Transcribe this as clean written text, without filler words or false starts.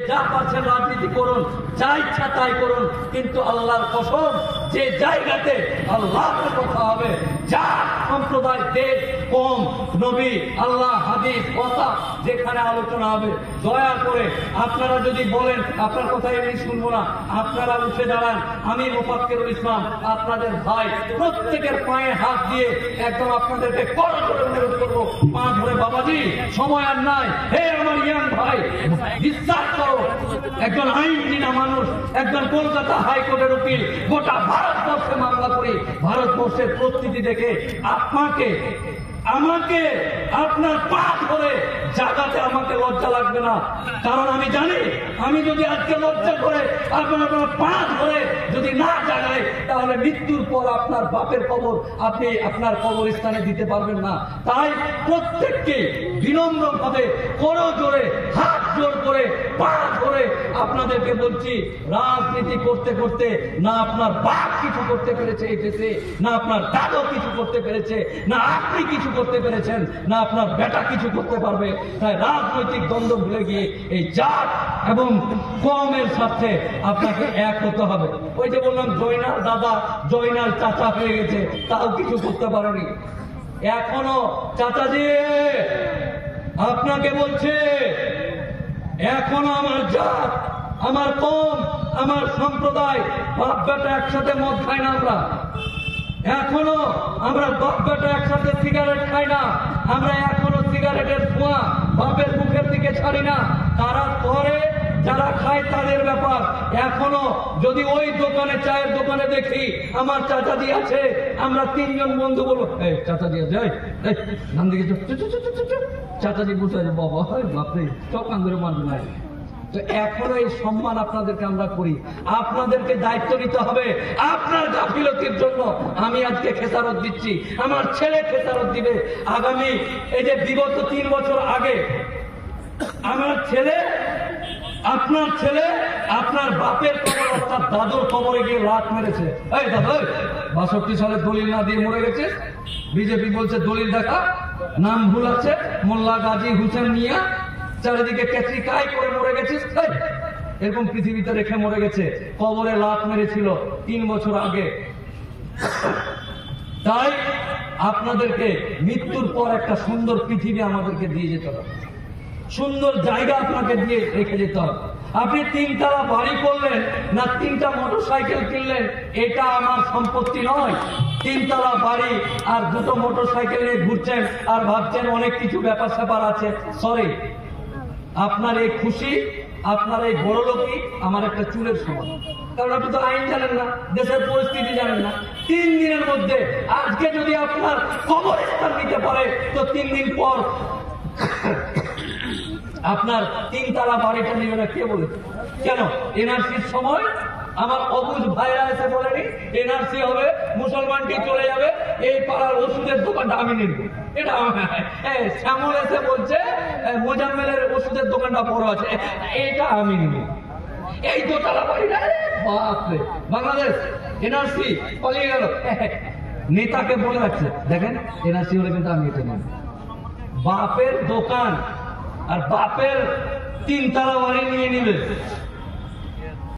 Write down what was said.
যা পারছেন রাজনীতি করুন, যা ইচ্ছা তাই করুন, কিন্তু আল্লাহর কসম যে জায়গাতে আল্লাহর কথা হবে, যা সম্প্রদায়, দেশ, কম, নবী, আল্লাহ, হাদিস, কথা যেখানে আলোচনা হবে, দয়া করে আপনারা যদি বলেন আপনার কথা এমনি শুনবো না, আপনারা উঠে দাঁড়ান। আমি মোফাক্কেরুল ইসলাম আপনাদের ভাই, প্রত্যেকের পায়ে হাত দিয়ে একদম আপনাদেরকে করজোড়ে অনুরোধ করবো, পা ধরে, বাবাজি সময় আর নাই, হে আমার ইয়াং ভাই, বিশ্বাস করো, একজন আইনজীবী মানুষ, একজন কলকাতা হাইকোর্টের উকিল, গোটা ভারতবর্ষে মামলা করি, ভারতবর্ষের পরিস্থিতি দেখে আপনাকে, আমাকে আপনার পা ধরে জাগাতে আমাকে লজ্জা লাগবে না, কারণ আমি জানি আমি যদি আজকে লজ্জা করে আপনার পা ধরে যদি না জাগাই, তাহলে মৃত্যুর পর আপনার বাপের কবর আপনি আপনার কবরস্থানে দিতে পারবেন না। তাই প্রত্যেককে বিনম্র ভাবে করজোড়ে হাত জোর করে পা ধরে আপনাদেরকে বলছি, রাজনীতি করতে করতে না আপনার বাপ কিছু করতে পেরেছে এই দেশে, না আপনার দাদু কিছু করতে পেরেছে, না আপনি কিছু করতে পেরেছেন, না আপনার বেটা কিছু করতে পারবে। তাই রাজনৈতিক দ্বন্দ্ব ভুলে গিয়ে এই জাত এবং কমের সাথে আপনাকে এক হতে হবে। ওই যে বললাম জয়নাল দাদা, জয়নাল চাচা হয়ে গেছে, তাও কিছু করতে পারেনি। এখনো চাচাজি আপনাকে বলছে, এখনো আমার জাত, আমার কম, আমার সম্প্রদায় বাপ বেটা একসাথে মদ খাই না, এখনো আমরা বাপ বেটা একসাথে সিগারেট খাই না, আমরা এখনো সিগারেটের ধোঁয়া বাপের মুখের দিকে ছাড়ি না। তারা করে, যারা খায় তাদের ব্যাপার। এখনো যদি ওই দোকানে, চায়ের দোকানে দেখি আমার চাচাজি আছে, আমরা তিনজন বন্ধু বলবো, এই চাচাজি আছে, নাম দিকে চাচাজি বসে আছে, বাবা বাপরে চকান ধরে মানবে না। তো এখনো এই সম্মান আপনাদেরকে আমরা করি, আপনাদেরকে দায়িত্ব নিতে হবে। আপনার গাফিলতির জন্য আমি আজকে খেসারত দিচ্ছি, আমার ছেলে খেসারত দিবে আগামী, এই যে বিগত 3 বছর আগে আমার ছেলে, আপনার ছেলে আপনার বাপের কবর অর্থাৎ দাদুর কবরে গিয়ে লাত মেরেছে। এই দাদা 62 সালে দলিল না দিয়ে মরে গেছে, বিজেপি বলছে দলিল দেখা, নাম ভুল আছে, মোল্লা গাজী হুসেন মিয়া, চারিদিকে কেটরিকাই করে মরে গেছিস, এরকম পৃথিবীতে রেখে মরে গেছে, কবরে লাত মেরেছিল 3 বছর আগে। তাই আপনাদেরকে মৃত্যুর পর একটা সুন্দর পৃথিবী আমাদেরকে দিয়ে যেতে হবে, সুন্দর জায়গা আপনাকে দিয়ে রেখে যেতে হবে। আপনি 3 তলা বাড়ি করলেন না 3টা মোটরসাইকেল কিনলেন, এটা আমার সম্পত্তি নয়। 3 তলা বাড়ি আর 2টো মোটরসাইকেল নিয়ে ঘুরছেন আর ভাবছেন অনেক কিছু ব্যাপার স্যাপার আছে, সরি, আপনার এই খুশি, আপনার এই বড় লোকই আমার একটা চুলের সমান। কারণ আপনি তো আইন জানেন না, দেশের পরিস্থিতি জানেন না। 3 দিনের মধ্যে আজকে যদি আপনার কবরস্থান নিতে পারে, তো 3 দিন পর আপনার 3 তলা বাড়িটা নিবে না। কে বলেছে? কেন? এনআরসির সময় আমার অবুঝ ভাইরা এসে বলেনি এনআরসি হবে, মুসলমানটি চলে যাবে, এই পাড়ার ওষুধের দোকানটা আমি নিব। এটা শ্যামল এসে বলছে মোজাম্মেলের ওষুধের দোকানটা বড় আছে, এটা আমি নিব। এই দোতলা বাড়িটা, বাপরে, বাংলাদেশ এনআরসি পালিয়ে গেল। নেতাকে বলে রাখছে, দেখেন এনআরসি হলে কিন্তু আমি এটা নেব। বাপের দোকান আর বাপের 3 তলা বাড়ি নিয়ে নিবে।